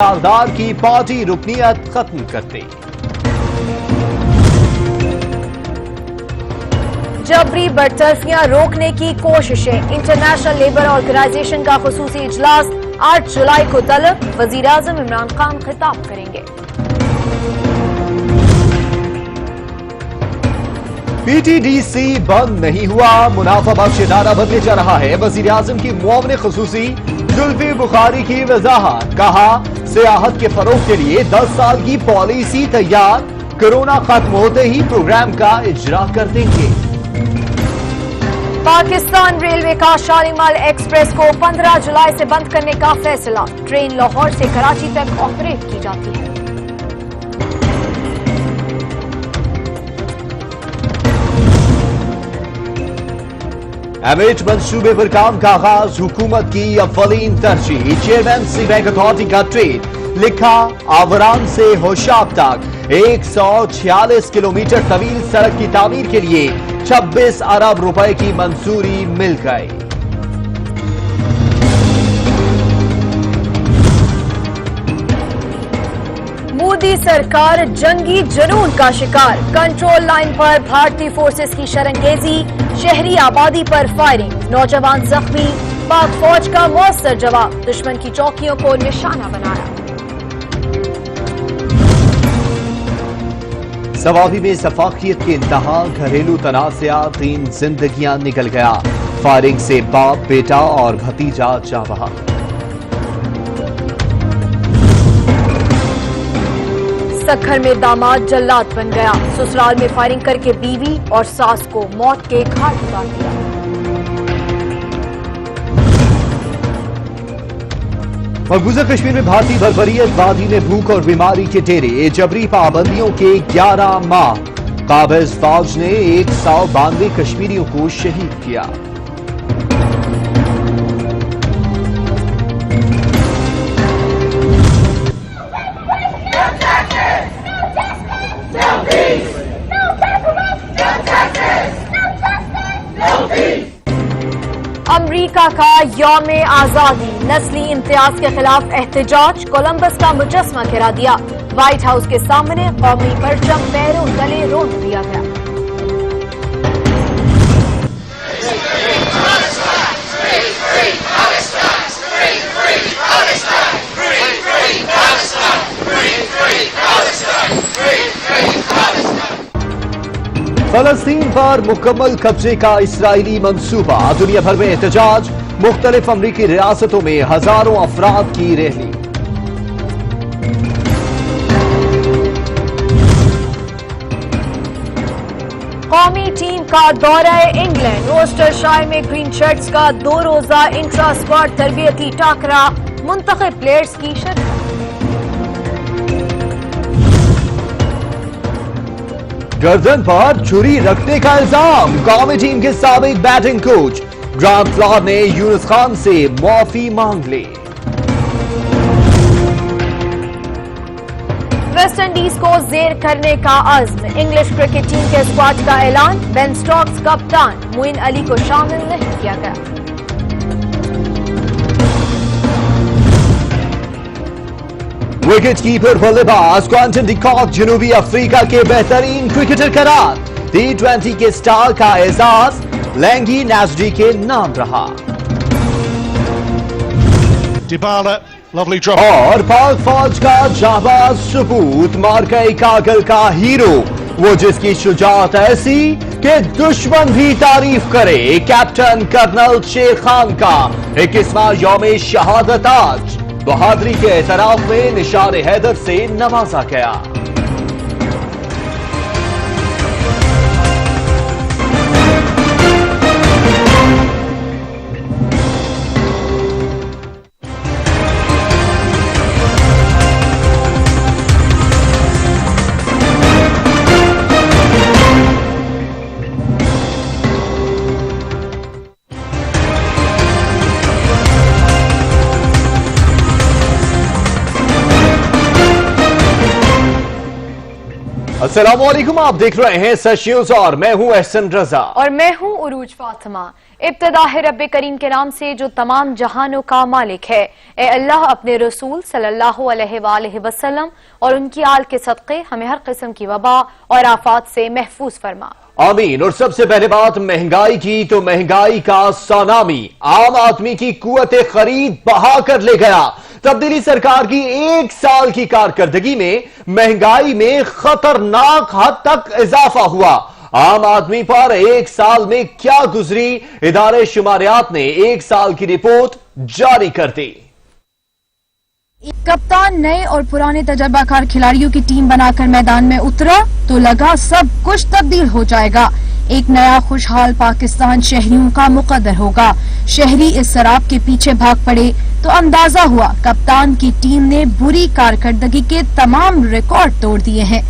مالدار کی پارٹی رکنیت ختم کرتے جبری برطرفیاں روکنے کی کوششیں انٹرنیشنل لیبر آرگنائزیشن کا خصوصی اجلاس 8 جولائی کو طلب وزیراعظم عمران خان خطاب کریں گے پی ٹی ڈی سی بند نہیں ہوا منافع بخش ادارہ بننے جا رہا ہے وزیراعظم کی معاون خصوصی زلفی بخاری کی وضاحت کہا سیاحت کے فروغ کے لیے 10 سال کی پالیسی تیار کرونا ختم ہوتے ہی پروگرام کا اجرا کر دیں گے پاکستان ریلوے کا شالیمار ایکسپریس کو 15 جولائی سے بند کرنے کا فیصلہ ٹرین لاہور سے کراچی تک آپریٹ کی جاتی ہے ایم ایچ منصوبے پر کام کا آغاز حکومت کی اولین ترجیح چیئرمین سی بینک اتھارٹی کا ٹویٹ لکھا آوران سے ہوشاب تک 146 کلومیٹر طویل سڑک کی تعمیر کے لیے 26 ارب روپے کی منظوری مل گئی مودی سرکار جنگی جنون کا شکار کنٹرول لائن پر بھارتی فورسز کی شرنگیزی شہری آبادی پر فائرنگ نوجوان زخمی پاک فوج کا مؤثر جواب دشمن کی چوکیوں کو نشانہ بنایا سوابی میں شفافیت کے انتہا گھریلو تنازعات 3 زندگیاں نکل گیا فائرنگ سے باپ بیٹا اور بھتیجا جاں بحق سکھر میں داماد جلاد بن گیا سسرال میں فائرنگ کر کے بیوی اور ساس کو موت کے گھاٹ اتار دیا مقبوضہ کشمیر میں بھارتی بربریت وادی میں بھوک اور بیماری کے ڈیرے جبری پابندیوں کے 11 ماہ قابض فوج نے 192 کشمیریوں کو شہید کیا امریکہ کا یوم آزادی نسلی امتیاز کے خلاف احتجاج کولمبس کا مجسمہ گرا دیا وائٹ ہاؤس کے سامنے قومی پرچم پیروں تلے روک دیا گیا فلسطین پر مکمل قبضے کا اسرائیلی منصوبہ دنیا بھر میں احتجاج مختلف امریکی ریاستوں میں ہزاروں افراد کی ریلی قومی ٹیم کا دورہ انگلینڈ روسٹر شائر میں گرین شرٹس کا 2 روزہ انٹرا اسکواڈ تربیتی ٹاکرا منتخب پلیئرز کی شرکت گردن پر چھری رکھنے کا الزام قومی ٹیم کے سابق بیٹنگ کوچ گرانٹ فلار نے یونس خان سے معافی مانگ لی ویسٹ انڈیز کو زیر کرنے کا عزم انگلش کرکٹ ٹیم کے اسکواڈ کا اعلان بین سٹوکس کپتان معین علی کو شامل نہیں کیا گیا وکٹ کیپر بلے باز کوانٹن ڈی کاک جنوبی افریقہ کے بہترین کرکٹر قرار T20 کے سٹار کا اعزاز لینگی نیزڈی کے نام رہا اور پاک فوج کا جانباز سپوت مارکہ کاغل کا ہیرو وہ جس کی شجاعت ایسی کہ دشمن بھی تعریف کرے کیپٹن کرنل شیر خان کا 21واں یوم شہادت آج بہادری کے اعتراف میں نشان حیدر سے نوازا گیا अस्सलाम वालेकुम, आप देख रहे हैं सच न्यूज और मैं हूं एहसन रजा और मैं हूं उरूज फातिमा। इब्तिदा है रब्बे करीम के नाम से जो तमाम जहानों का मालिक है। ए अल्लाह अपने रसूल सल्लल्लाहु अलैहि वसल्लम और उनकी आल के सदक़े हमें हर किस्म की वबा और आफात से महफूज फरमा। आमीन। और सबसे पहले बात महंगाई की, तो महंगाई का सुनामी आम आदमी की कुव्वते खरीद बहा कर ले गया। तब्दीली सरकार की एक साल की कारकर्दगी में महंगाई में खतरनाक हद तक इजाफा हुआ। आम आदमी पर एक साल में क्या गुजरी, इदारे शुमारियात ने एक साल की रिपोर्ट जारी कर दी। कप्तान नए और पुराने तजर्बाकार खिलाड़ियों की टीम बनाकर मैदान में उतरा तो लगा सब कुछ तब्दील हो जाएगा। एक नया खुशहाल पाकिस्तान शहरियों का मुकद्दर होगा। शहरी इस शराब के पीछे भाग पड़े तो अंदाजा हुआ कप्तान की टीम ने बुरी कारकर्दगी के तमाम रिकॉर्ड तोड़ दिए हैं।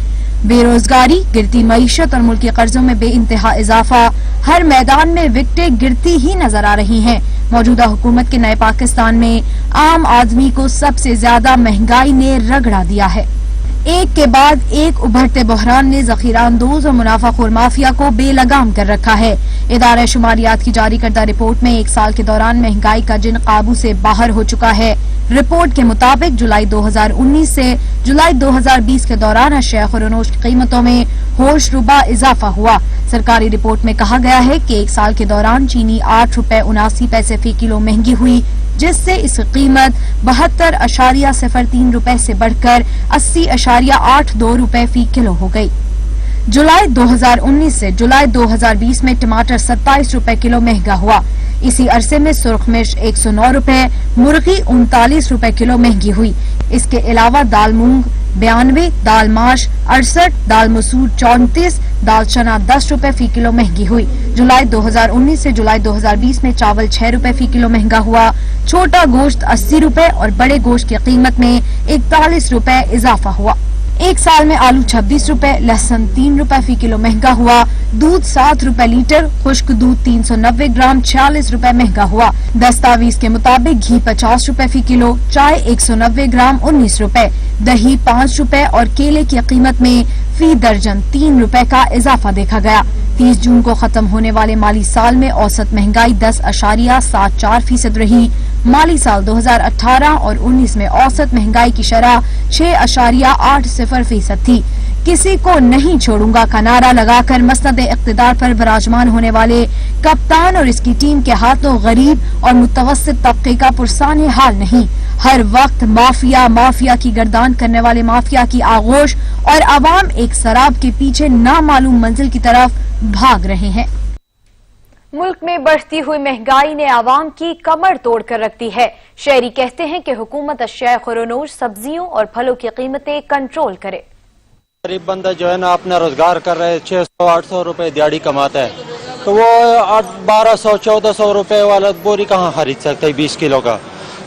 बेरोजगारी, गिरती मईशत और मुल्की कर्जों में बेइंतहा इजाफा, हर मैदान में विकटें गिरती ही नजर आ रही हैं। मौजूदा हुकूमत के नए पाकिस्तान में आम आदमी को सबसे ज्यादा महंगाई ने रगड़ा दिया है। एक के बाद एक उभरते बहरान ने जखीरा अंदोज और मुनाफाखोर माफिया को बेलगाम कर रखा है। इदारा शुमारियात की जारी करदा रिपोर्ट में एक साल के दौरान महंगाई का जिन काबू से बाहर हो चुका है। रिपोर्ट के मुताबिक जुलाई 2019 से जुलाई 2020 के दौरान अशिया खुरनोश की कीमतों में होश रुबा इजाफा हुआ। सरकारी रिपोर्ट में कहा गया है कि एक साल के दौरान चीनी 8 रुपए 79 पैसे फी किलो महंगी हुई, जिससे इसकी कीमत 72.03 रुपए से बढ़कर 80.82 रुपए फी किलो हो गई। जुलाई 2019 से जुलाई 2020 में टमाटर 27 रुपए किलो महंगा हुआ। इसी अरसे में सुर्ख मिर्च 109 रुपए, मुर्गी 39 रुपए किलो महंगी हुई। इसके अलावा दाल मूंग 92, दाल माश 68, दाल मसूर 34, दाल चना 10 रुपए फी किलो महंगी हुई। जुलाई 2019 से जुलाई 2020 में चावल 6 रुपए फी किलो महंगा हुआ। छोटा गोश्त 80 रुपए और बड़े गोश्त की कीमत में 41 रुपए इजाफा हुआ। एक साल में आलू 26 रुपए, लहसुन 3 रुपए फी किलो महंगा हुआ। दूध 7 रुपए लीटर, खुश्क दूध 390 ग्राम 46 रुपए महंगा हुआ। दस्तावेज के मुताबिक घी 50 रुपए फी किलो, चाय 190 ग्राम 19 रुपए, दही 5 रुपए और केले की कीमत में फी दर्जन 3 रुपए का इजाफा देखा गया। 30 जून को खत्म होने वाले माली साल में औसत महंगाई 10.74% रही। माली साल 2018 और 19 में औसत महंगाई की शरह 6.80% थी। किसी को नहीं छोड़ूंगा का नारा लगाकर मसनद इक़्तिदार पर विराजमान होने वाले कप्तान और इसकी टीम के हाथों गरीब और मुतवस्सित तबके का पुरसान हाल नहीं। हर वक्त माफिया की गर्दान करने वाले माफिया की आगोश और अवाम एक शराब के पीछे नामालूम मंजिल की तरफ भाग रहे हैं। मुल्क में बढ़ती हुई महंगाई ने आवाम की कमर तोड़ कर रख दी है। शहरी कहते हैं कि हुकूमत अशिया खुरनोश, सब्जियों और फलों की कीमतें कंट्रोल करे। गरीब बंदा जो है ना अपना रोजगार कर रहे 600-800 रुपए दिहाड़ी कमाता है, तो वो 1200-1400 रुपए वाला बोरी कहाँ खरीद सकता है 20 किलो का।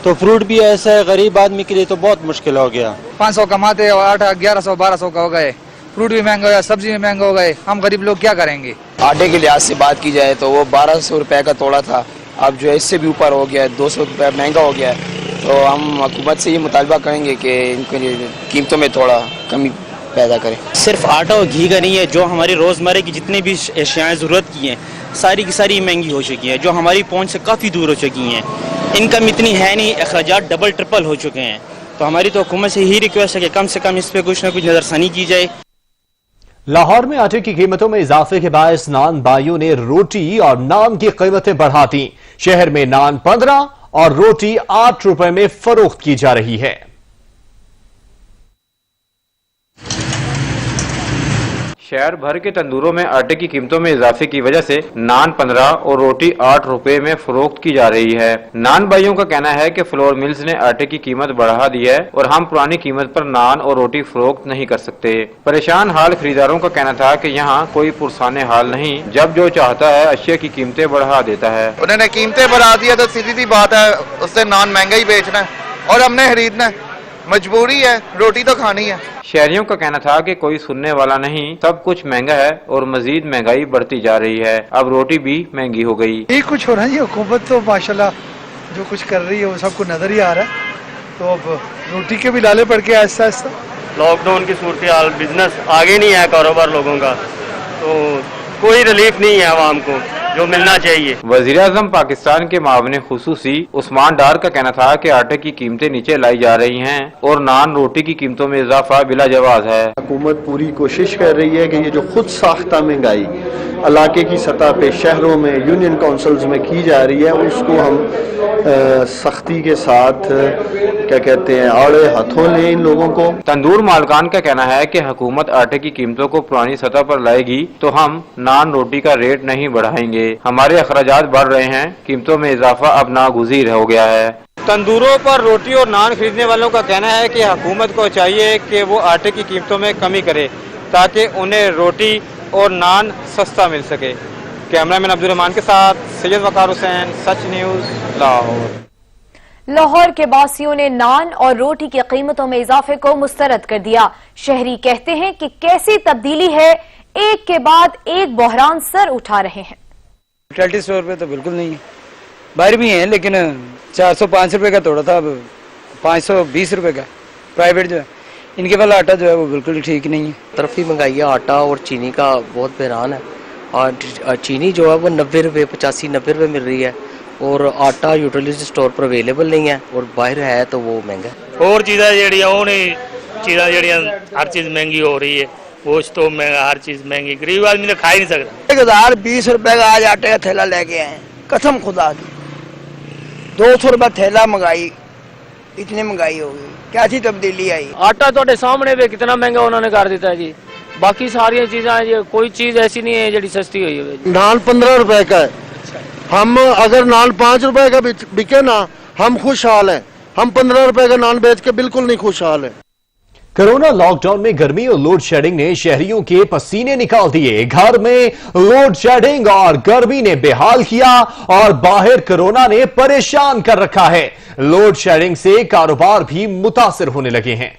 तो फ्रूट भी ऐसा है, गरीब आदमी के लिए तो बहुत मुश्किल हो गया। 500 कमाते 1100-1200 का हो गए, फ्रूट भी महंगा हो गया, सब्जी भी महंगा हो गए, हम गरीब लोग क्या करेंगे। आटे के लिहाज से बात की जाए तो वो 1200 रुपए का तोड़ा था, अब जो है इससे भी ऊपर हो गया है, 200 रुपए महंगा हो गया है। तो हम हुकूमत से ये मुतालबा करेंगे कि इनके कीमतों में थोड़ा कमी पैदा करें। सिर्फ आटा और घी का नहीं है, जो हमारी रोज़मर्रा की जितनी भी अशियाएँ ज़रूरत की हैं सारी की सारी महंगी हो चुकी हैं, जो हमारी पहुंच से काफ़ी दूर हो चुकी हैं। इनकम इतनी है नहीं, अखराजात डबल ट्रिपल हो चुके हैं। तो हमारी तो हुकूमत से यही रिक्वेस्ट है कि कम से कम इस पर कुछ न कुछ नज़रसानी की जाए। लाहौर में आटे की कीमतों में इजाफे के बायस नान बाइयों ने रोटी और नान की कीमतें बढ़ा दी। शहर में नान 15 और रोटी 8 रुपए में फरोख्त की जा रही है। शहर भर के तंदूरों में आटे की कीमतों में इजाफे की वजह से नान 15 और रोटी 8 रुपए में फरोख्त की जा रही है। नान भाइयों का कहना है कि फ्लोर मिल्स ने आटे की कीमत बढ़ा दी है और हम पुरानी कीमत पर नान और रोटी फरोख्त नहीं कर सकते। परेशान हाल खरीदारों का कहना था कि यहाँ कोई पुरसाने हाल नहीं, जब जो चाहता है अशिया की कीमतें बढ़ा देता है। उन्होंने कीमतें बढ़ा दिया तो सीधी सी बात है, उससे नान महंगा ही बेचना है और हमने खरीदना है, मजबूरी है, रोटी तो खानी है। शहरियों का कहना था कि कोई सुनने वाला नहीं, सब कुछ महंगा है और मजीद महंगाई बढ़ती जा रही है। अब रोटी भी महंगी हो गई। यही कुछ हो रहा है, हुकूमत तो माशाल्लाह जो कुछ कर रही है वो सबको नजर ही आ रहा है। तो अब रोटी के भी लाले पड़ के आहिस्ता आहिस्ता लॉकडाउन की सूरत हाल, बिजनेस आगे नहीं है, कारोबार लोगों का, तो कोई रिलीफ नहीं है आवाम को जो मिलना चाहिए। वज़ीर आज़म पाकिस्तान के मामले खुसूसी उस्मान डार का कहना था कि आटे की कीमतें नीचे लाई जा रही हैं और नान रोटी की कीमतों में इजाफा बिला जवाज है। हुकूमत पूरी कोशिश कर रही है कि ये जो खुद साख्ता महंगाई इलाके की सतह पे शहरों में यूनियन काउंसिल्स में की जा रही है, उसको हम सख्ती के साथ क्या कहते हैं आड़े हाथों लें इन लोगों को। तंदूर मालकान का कहना है कि हुकूमत आटे की कीमतों को पुरानी सतह पर लाएगी तो हम नान रोटी का रेट नहीं बढ़ाएंगे। हमारे अखराजात बढ़ रहे हैं, कीमतों में इजाफा अब नागुज़ीर हो गया है। तंदूरों पर रोटी और नान खरीदने वालों का कहना है कि हुकूमत को चाहिए कि वो आटे की कीमतों में कमी करे ताकि उन्हें रोटी और नान सस्ता मिल सके। कैमरामैन अब्दुल रहमान के साथ सैयद वकार हुसैन, सच न्यूज़, लाहौर। लाहौर के बासियों ने नान और रोटी की कीमतों में इजाफे को मुस्तरद कर दिया। शहरी कहते हैं कि कैसी तब्दीली है, एक के बाद एक बहरान सर उठा रहे हैं। 40 रुपये तो बिल्कुल नहीं है, बाहर भी हैं लेकिन 405 रुपये का तोड़ा था, अब 520 रुपये का। प्राइवेट जो है इनके वाला आटा जो है वो बिल्कुल ठीक नहीं है। तरफी महंगाई है, आटा और चीनी का बहुत बहरान है। और चीनी जो है वो 90 रुपये 85-90 रुपये मिल रही है और आटा यूटिलिटी स्टोर पर अवेलेबल नहीं है और बाहर है तो वो महंगा है। और चीज़ें हर चीज़ महंगी हो रही है, गोश्त तो महंगा, हर चीज़ महंगी, गरीब आदमी तो खा ही नहीं सकता। 1020 रुपये का आज आटे का थैला लेके आए, कसम खुदा की 200 रुपये थैला मंगाई, इतनी महंगाई हो गई, क्या सी तब्दीली आई। आटा तो सामने भी कितना महंगा उन्होंने कर दिया है जी, बाकी सारी चीज़ें कोई चीज़ ऐसी नहीं है जी सस्ती हुई है। नान 15 रुपए का है, हम अगर नान 5 रुपए का बिके ना हम खुशहाल हैं, हम 15 रुपए का नान बेच के बिल्कुल नहीं खुशहाल है। कोरोना लॉकडाउन में गर्मी और लोड शेडिंग ने शहरियों के पसीने निकाल दिए। घर में लोड शेडिंग और गर्मी ने बेहाल किया और बाहर कोरोना ने परेशान कर रखा है। लोड शेडिंग से कारोबार भी मुतासिर होने लगे हैं।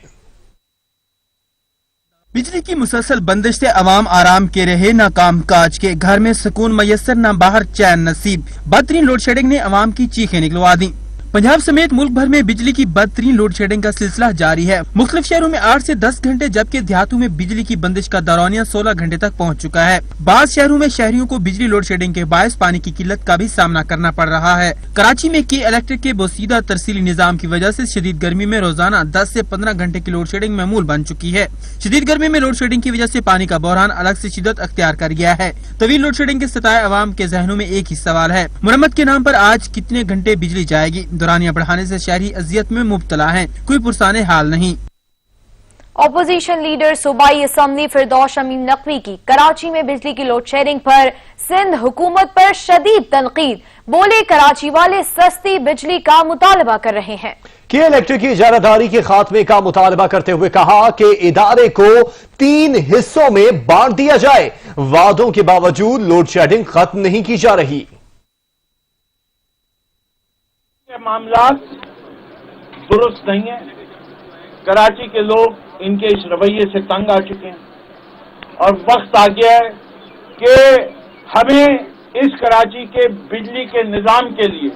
बिजली की मुसलसल बंदिश से अवाम आराम के रहे, ना काम काज के, घर में सुकून मयसर, ना बाहर चैन नसीब। बदतरीन लोड शेडिंग ने अवाम की चीखें निकलवा दी। पंजाब समेत मुल्क भर में बिजली की बदतरीन लोड शेडिंग का सिलसिला जारी है। मुख्तलिफ शहरों में 8 से 10 घंटे जबकि देहातों में बिजली की बंदिश का दौरानिया 16 घंटे तक पहुंच चुका है। बाज़ शहरों में शहरियों को बिजली लोड शेडिंग के बायस पानी की किल्लत का भी सामना करना पड़ रहा है। कराची में की इलेक्ट्रिक के बोसीदा तरसीली निजाम की वजह से शदीद गर्मी में रोजाना 10 से 15 घंटे की लोड शेडिंग मामूल बन चुकी है। शदीद गर्मी में लोड शेडिंग की वजह से पानी का बहरान अलग से शिद्दत अख्तियार कर गया है। तवील लोड शेडिंग के सताए अवाम के जहनों में एक ही सवाल है, मुरम्मत के नाम पर आज कितने घंटे बिजली जाएगी। दौरानिया बढ़ाने से शहरी अजियत में मुब्तला हैं, कोई पुरसाने हाल नहीं। अपोजिशन लीडर सूबाई असम्बली फिरदौस शमीम नकवी की कराची में बिजली की लोड शेडिंग पर सिंध हुकूमत पर शदीद तनकीद। बोले कराची वाले सस्ती बिजली का मुतालबा कर रहे हैं। कि इलेक्ट्रिक की इजारादारी के खात्मे का मुतालबा करते हुए कहा कि इदारे को 3 हिस्सों में बांट दिया जाए। वादों के बावजूद लोड शेडिंग खत्म नहीं की जा रही। मामला दुरुस्त नहीं है। कराची के लोग इनके इस रवैये से तंग आ चुके हैं और वक्त आ गया है कि हमें इस कराची के बिजली के निजाम के लिए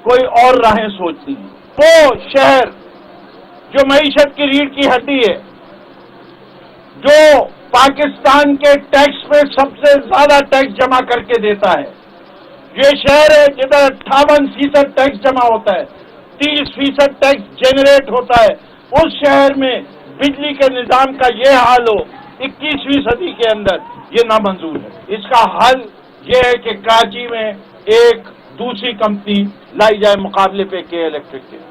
कोई और राहें सोचनी है। वो शहर जो मईशत की रीढ़ की हड्डी है, जो पाकिस्तान के टैक्स पे सबसे ज्यादा टैक्स जमा करके देता है, ये शहर है जिधर 58% टैक्स जमा होता है, 30% टैक्स जेनरेट होता है, उस शहर में बिजली के निजाम का ये हाल हो 21वीं सदी के अंदर, ये नामंजूर है। इसका हल ये है कि कराची में एक दूसरी कंपनी लाई जाए मुकाबले पे के इलेक्ट्रिक के।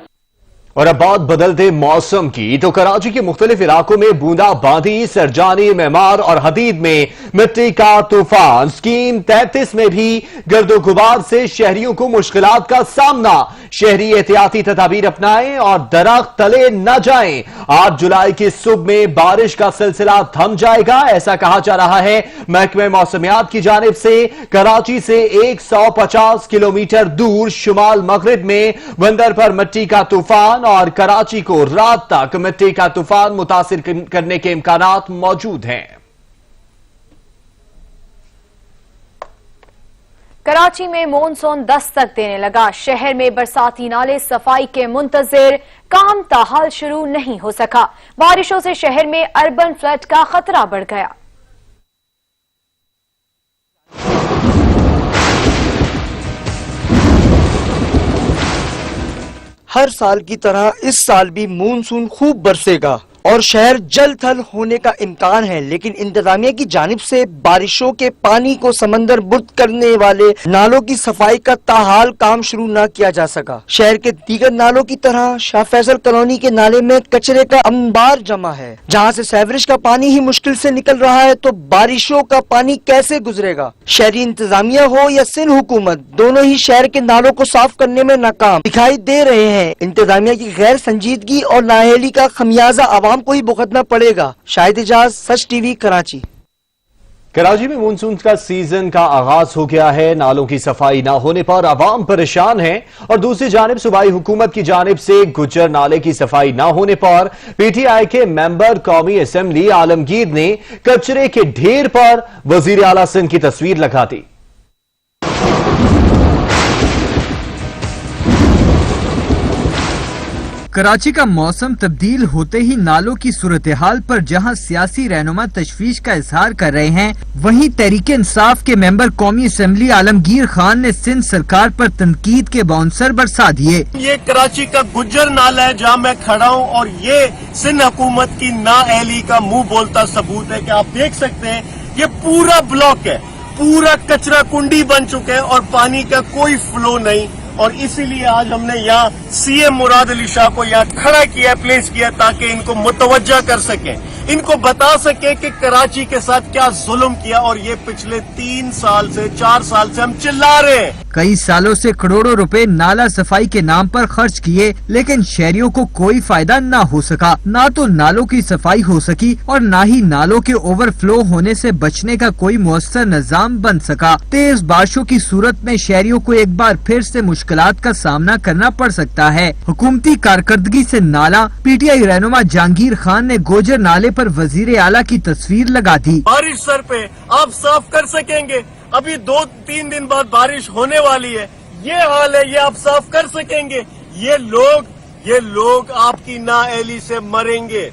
और अब बात बदलते मौसम की तो कराची के मुख्तलिफ इलाकों में बूंदाबांदी, सरजानी, मेमार और हदीद में मिट्टी का तूफान। स्कीम 33 में भी गर्दो गुबार से शहरियों को मुश्किलात का सामना। शहरी एहतियाती तदाबीर अपनाएं और दरख्त तले न जाएं। 8 जुलाई की सुबह में बारिश का सिलसिला थम जाएगा, ऐसा कहा जा रहा है महकमे मौसमियात की जानिब से। कराची से 150 किलोमीटर दूर शुमाल मगरिब में बंदर पर मिट्टी का तूफान और कराची को रात तक मिट्टी का तूफान मुतासिर करने के इम्कानात मौजूद हैं। कराची में मॉनसून दस्तक देने लगा। शहर में बरसाती नाले सफाई के मुंतजिर, काम ताहाल शुरू नहीं हो सका। बारिशों से शहर में अर्बन फ्लड का खतरा बढ़ गया। हर साल की तरह इस साल भी मानसून खूब बरसेगा और शहर जल थल होने का इम्कान है, लेकिन इंतजामिया की जानिब से बारिशों के पानी को समंदर बुर्द करने वाले नालों की सफाई का ताहाल काम शुरू न किया जा सका। शहर के दीगर नालों की तरह शाह फैसल कॉलोनी के नाले में कचरे का अंबार जमा है, जहां से सीवरेज का पानी ही मुश्किल से निकल रहा है, तो बारिशों का पानी कैसे गुजरेगा। शहरी इंतजामिया हो या सिंध हुकूमत, दोनों ही शहर के नालों को साफ करने में नाकाम दिखाई दे रहे हैं। इंतजामिया की गैर संजीदगी और नाअहली का खमियाजा आवाम को ही भुगतना पड़ेगा। शाहिद इजाज, सच टीवी, कराची। कराची में मानसून का सीजन का आगाज हो गया है। नालों की सफाई न होने पर आवाम परेशान है और दूसरी जानिब सूबाई हुकूमत की जानिब से गुज्जर नाले की सफाई न होने पर पीटीआई के मेंबर कौमी असेंबली आलमगीर ने कचरे के ढेर पर वजीर आला सिंध की तस्वीर लगा दी। कराची का मौसम तब्दील होते ही नालों की सूरत हाल पर जहां सियासी रहनुमा तशवीश का इजहार कर रहे हैं, वहीं तहरीक इंसाफ के मेंबर कौमी असेंबली आलमगीर खान ने सिंध सरकार पर तनकीद के बाउंसर बरसा दिए। ये कराची का गुज्जर नाला है जहाँ मैं खड़ा हूँ और ये सिंध हुकूमत की नाअहली का मुंह बोलता सबूत है कि आप देख सकते हैं ये पूरा ब्लॉक है, पूरा कचरा कुंडी बन चुका है और पानी का कोई फ्लो नहीं। और इसीलिए आज हमने यहाँ सीएम मुराद अली शाह को यहाँ खड़ा किया, प्लेस किया, ताकि इनको मुतवज्जा कर सकें, इनको बता सके कि कराची के साथ क्या जुल्म किया। और ये पिछले 3 साल से 4 साल से हम चिल्ला रहे हैं। कई सालों से करोड़ों रुपए नाला सफाई के नाम पर खर्च किए, लेकिन शहरियों को कोई फायदा न हो सका। ना तो नालों की सफाई हो सकी और न ही नालों के ओवरफ्लो होने से बचने का कोई मुअस्सर निजाम बन सका। तेज बारिशों की सूरत में शहरियों को एक बार फिर से मुश्किलात का सामना करना पड़ सकता है। हुकूमती कारकर्दगी से नाला, पीटीआई रहनुमा जहांगीर खान ने गोजर नाले पर वजीर आला की तस्वीर लगा दी। बारिश सर पे आप साफ कर सकेंगे, अभी 2-3 दिन बाद बारिश होने वाली है, ये हाल है, ये आप साफ कर सकेंगे। ये लोग आपकी नाअहली से मरेंगे,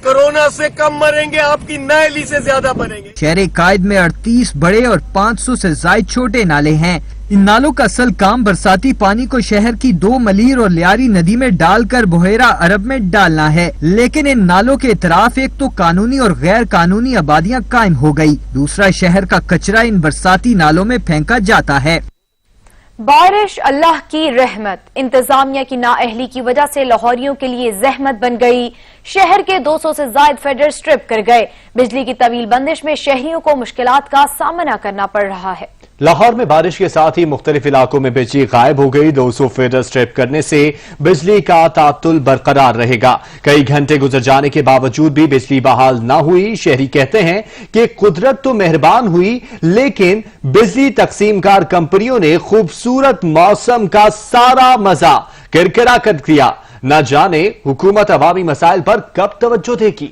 कोरोना से कम मरेंगे, आपकी नाअहली से ज्यादा मरेंगे। शहर कायद में 38 बड़े और 500 से ज्यादा छोटे नाले हैं। इन नालों का असल काम बरसाती पानी को शहर की 2 मलीर और लियारी नदी में डालकर बुहेरा अरब में डालना है, लेकिन इन नालों के इतराफ एक तो कानूनी और गैर कानूनी आबादियां कायम हो गई, दूसरा शहर का कचरा इन बरसाती नालों में फेंका जाता है। बारिश अल्लाह की रहमत, इंतजामिया की नाअहली की वजह से लाहौरियों के लिए जहमत बन गई। शहर के 200 से ज्यादा फेडर स्ट्रिप कर गए। बिजली की तवील बंदिश में शहरियों को मुश्किलात का सामना करना पड़ रहा है। लाहौर में बारिश के साथ ही मुख्तलिफ इलाकों में बिजली गायब हो गई। 200 फीडर स्ट्रिप करने से बिजली का तातुल बरकरार रहेगा। कई घंटे गुजर जाने के बावजूद भी बिजली बहाल न हुई। शहरी कहते हैं कि कुदरत तो मेहरबान हुई, लेकिन बिजली तकसीमकार कंपनियों ने खूबसूरत मौसम का सारा मजा किरकिरा कर दिया। न जाने हुकूमत अवामी मसाइल पर कब तवज्जो देगी।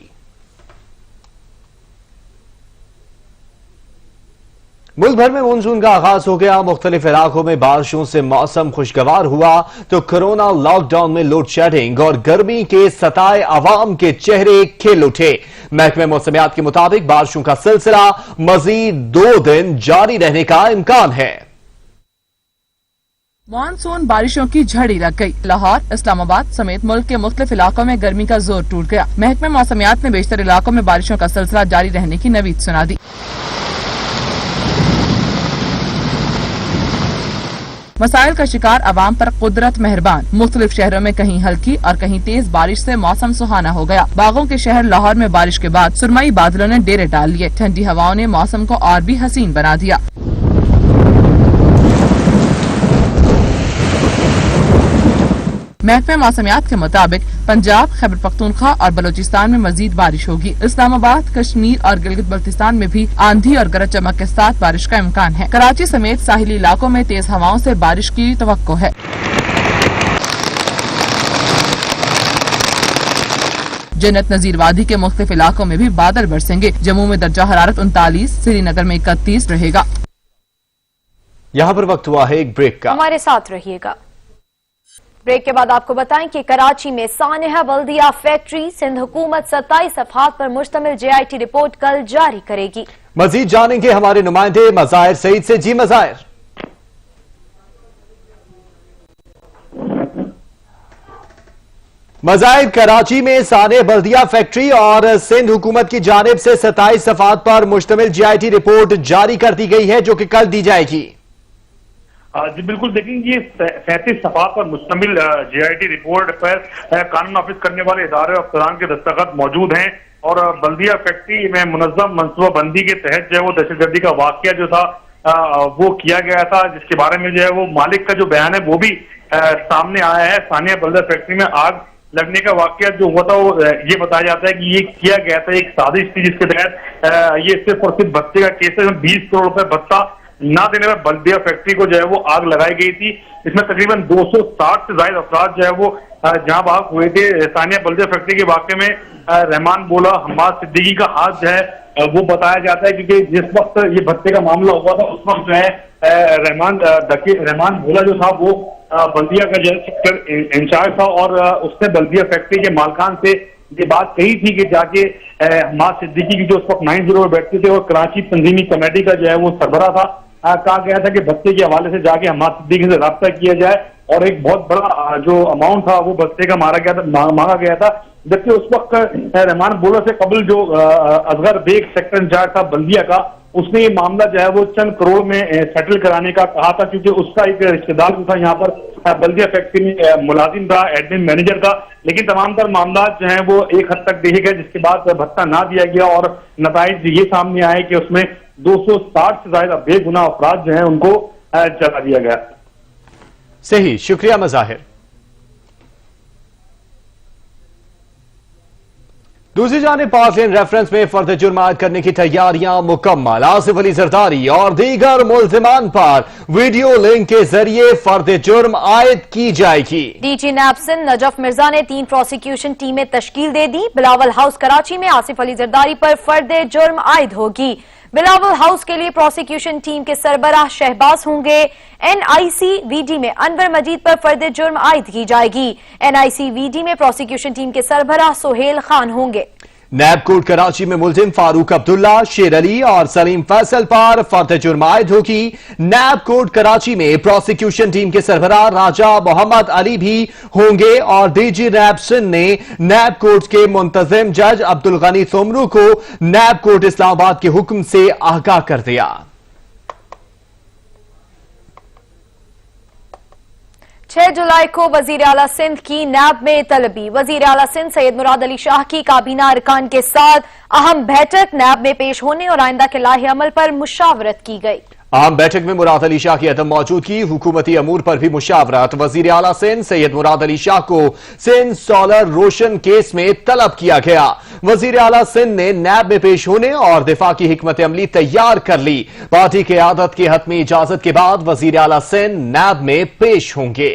मुल्क भर में मानसून का आगाज हो गया। मुख्तलिफ इलाकों में बारिशों से मौसम खुशगवार हुआ, तो कोरोना लॉकडाउन में लोड शेडिंग और गर्मी के सताए आवाम के चेहरे खिल उठे। महकमे मौसमियात के मुताबिक बारिशों का सिलसिला मजीद 2 दिन जारी रहने का इम्कान है। मानसून बारिशों की झड़ी लग गई। लाहौर, इस्लामाबाद समेत मुल्क के मुख्तलिफ इलाकों में गर्मी का जोर टूट गया। महकमे मौसमियात ने बेशतर इलाकों में बारिशों का सिलसिला जारी रहने की नवीद सुना दी। मसाइल का शिकार अवाम पर कुदरत मेहरबान। मुख्तलिफ शहरों में कहीं हल्की और कहीं तेज बारिश से मौसम सुहाना हो गया। बागों के शहर लाहौर में बारिश के बाद सुरमई बादलों ने डेरे डाल लिए। ठंडी हवाओं ने मौसम को और भी हसीन बना दिया। महकमे मौसमियात के मुताबिक पंजाब, खैबर पख्तूनख्वा और बलोचिस्तान में मजीद बारिश होगी। इस्लामाबाद, कश्मीर और गिलगित बल्तिस्तान में भी आंधी और गरज चमक के साथ बारिश का इम्कान है। कराची समेत साहिली इलाकों में तेज हवाओं से बारिश की तवक्को है। जन्नत नजीर वादी के मुख्तलिफ इलाकों में भी बादल बरसेंगे। जम्मू में दर्जा हरारत 39, श्रीनगर में 31 रहेगा। यहाँ पर वक्त हुआ है एक ब्रेक का। हमारे साथ रहिएगा। ब्रेक के बाद आपको बताएं कि कराची में सानेहा बल्दिया फैक्ट्री सिंध हुकूमत 27 सफ़हात पर मुश्तमिल JIT रिपोर्ट कल जारी करेगी। मजीद जानेंगे हमारे नुमाइंदे मज़ाहिर सईद से। जी मज़ाहिर। मज़ाहिर, कराची में सानेहा बल्दिया फैक्ट्री और सिंध हुकूमत की जानिब से 27 सफ़हात पर मुश्तमिल JIT रिपोर्ट जारी कर दी गई है, जो कि कल दी जाएगी। जी बिल्कुल, देखेंगे 37 सफ़हात पर मुश्तमिल JIT रिपोर्ट पर कानून नाफिज करने वाले इदारे और अफसरान के दस्तखत मौजूद हैं और बल्दिया फैक्ट्री में मुनज़्ज़म मनसूबाबंदी के तहत जो है वो दहशतगर्दी का वाक़या जो था वो किया गया था, जिसके बारे में जो है वो मालिक का जो बयान है वो भी सामने आया है। सानिया बल्दिया फैक्ट्री में आग लगने का वाक़या जो हुआ था वो ये बताया जाता है कि ये किया गया था, एक साजिश थी जिसके तहत ये सिर्फ और सिर्फ भत्ते का केस है। 20 करोड़ रुपए भत्ता ना देने में बल्दिया फैक्ट्री को जो है वो आग लगाई गई थी। इसमें तकरीबन 260 से ज्यादा अफराद जो है वो जहां भाग हुए थे। सानिया बल्दिया फैक्ट्री के वाक़े में रहमान बोला, हम्माद सिद्दीकी का हाथ जो है वो बताया जाता है, क्योंकि जिस वक्त ये भत्ते का मामला हुआ था उस वक्त जो है रहमान बोला जो था वो बल्दिया का जनरल सेक्टर इंचार्ज था और उसने बल्दिया फैक्ट्री के मालकान से ये बात कही थी कि जाके हम्माद सिद्दीकी की जो उस वक्त 9 जीरो बैठते थे और कराची तंजीमी कमेटी का जो है वो सरबराह था, कहा गया था कि भत्ते के हवाले से जाके हम्माद सिद्दीकी से रब्ता किया जाए और एक बहुत बड़ा जो अमाउंट था वो भत्ते का मांगा गया था। जबकि उस वक्त रहमान बोला से कबल जो असगर बेग सेक्टर इंचार्ज था बल्दिया का, उसने ये मामला जो है वो चंद करोड़ में सेटल कराने का कहा था, क्योंकि उसका एक रिश्तेदार जो था यहाँ पर बल्दिया फैक्ट्री में मुलाजिम था, एडमिन मैनेजर था। लेकिन तमाम तर मामला जो है वो एक हद तक देखे गए, जिसके बाद भत्ता ना दिया गया और नताइज ये सामने आए कि उसमें 260 से ज्यादा बेगुनाह अफराद जो है उनको जला दिया गया। सही, शुक्रिया मज़ाहिर। दूसरी जानिब पार्लियामेंट रेफरेंस में फर्द जुर्म आयद करने की तैयारियां मुकम्मल। आसिफ अली जरदारी और दीगर मुल्जिमान पर वीडियो लिंक के जरिए फर्द जुर्म आयद की जाएगी। DG नैब सिंध नजफ मिर्जा ने 3 प्रोसिक्यूशन टीमें तश्कील दे दी। बिलावल हाउस कराची में आसिफ अली जरदारी पर फर्द जुर्म आयद होगी। बिलावल हाउस के लिए प्रोसिक्यूशन टीम के सरबराह शहबाज होंगे। NIC-VD में अनवर मजीद पर फर्द जुर्म आयद की जाएगी। NIC-VD में प्रोसिक्यूशन टीम के सरबराह सोहेल खान होंगे। नैब कोर्ट कराची में मुल्जिम फारूक अब्दुल्ला, शेर अली और सलीम फैसल पर फर्द जुर्म आयद होगी। नैब कोर्ट कराची में प्रोसिक्यूशन टीम के सरबराह राजा मोहम्मद अली भी होंगे और DG नैब सिंध ने नैब कोर्ट के मुंतजिम जज अब्दुल गनी सोमरू को नैब कोर्ट इस्लामाबाद के हुक्म से आगाह कर दिया। 6 जुलाई को वजीर आला सिंध की नैब में तलबी। वजीर आला सिंध सैयद मुराद अली शाह की काबीना अरकान के साथ अहम बैठक नैब में पेश होने और आइंदा के लाहे अमल पर मुशावरत की गई। आम बैठक में मुराद अली शाह की अदम मौजूदगी, हुकूमती अमूर पर भी मुशावरत। वजीर आला सिंध सैयद मुराद अली शाह को सिंध सोलर रोशन केस में तलब किया गया। वजीर आला सिंध ने नैब में पेश होने और दिफा की हिकमत अमली तैयार कर ली। पार्टी क़यादत की हतमी इजाजत के बाद वजीर आला सिंध नैब में पेश होंगे।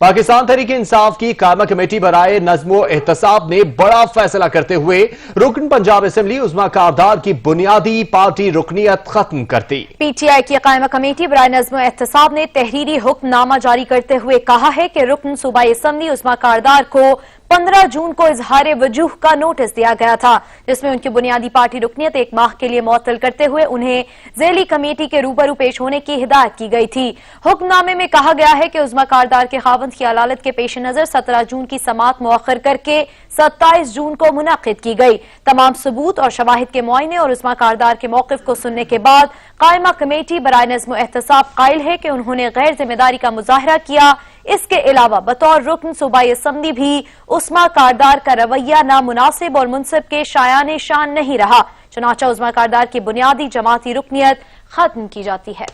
पाकिस्तान तहरीक इंसाफ की कायमा कमेटी बराए नज़्म व एहतसाब ने बड़ा फैसला करते हुए रुकन पंजाब असेंबली उज़्मा कारदार की बुनियादी पार्टी रुकनियत खत्म कर दी। PTI की कायमा कमेटी बराए नज़्म व एहतसाब ने तहरीरी हुक्मनामा जारी करते हुए कहा है कि रुकन सूबाई असेंबली उज़्मा कारदार को 15 जून को इजहार वजूह का नोटिस दिया गया था, जिसमें उनकी बुनियादी पार्टी रुकनियत 1 माह के लिए मुअत्तल करते हुए उन्हें ज़ेली कमेटी के रूबरू पेश होने की हिदायत की गई थी। हुक्मनामे में कहा गया है कि उज़्मा कारदार के खावंद की अदालत के पेश नजर 17 जून की समाअत मुअख्खर करके 27 जून को मुनक्किद की गई। तमाम सबूत और शवाहिद के मुआयने और उज़्मा कारदार के मौक़िफ़ को सुनने के बाद कायमा कमेटी बराए नज़्म व एहतसाब कायल है कि उन्होंने गैर जिम्मेदारी का मुजाहरा किया। इसके अलावा बतौर रुकन सूबाई असेंबली भी उस्मा कारदार का रवैया नामुनासिब और मुनसिब के शायाने शान नहीं रहा, चुनाचा उस्मा कारदार की बुनियादी जमाती रुकनियत खत्म की जाती है।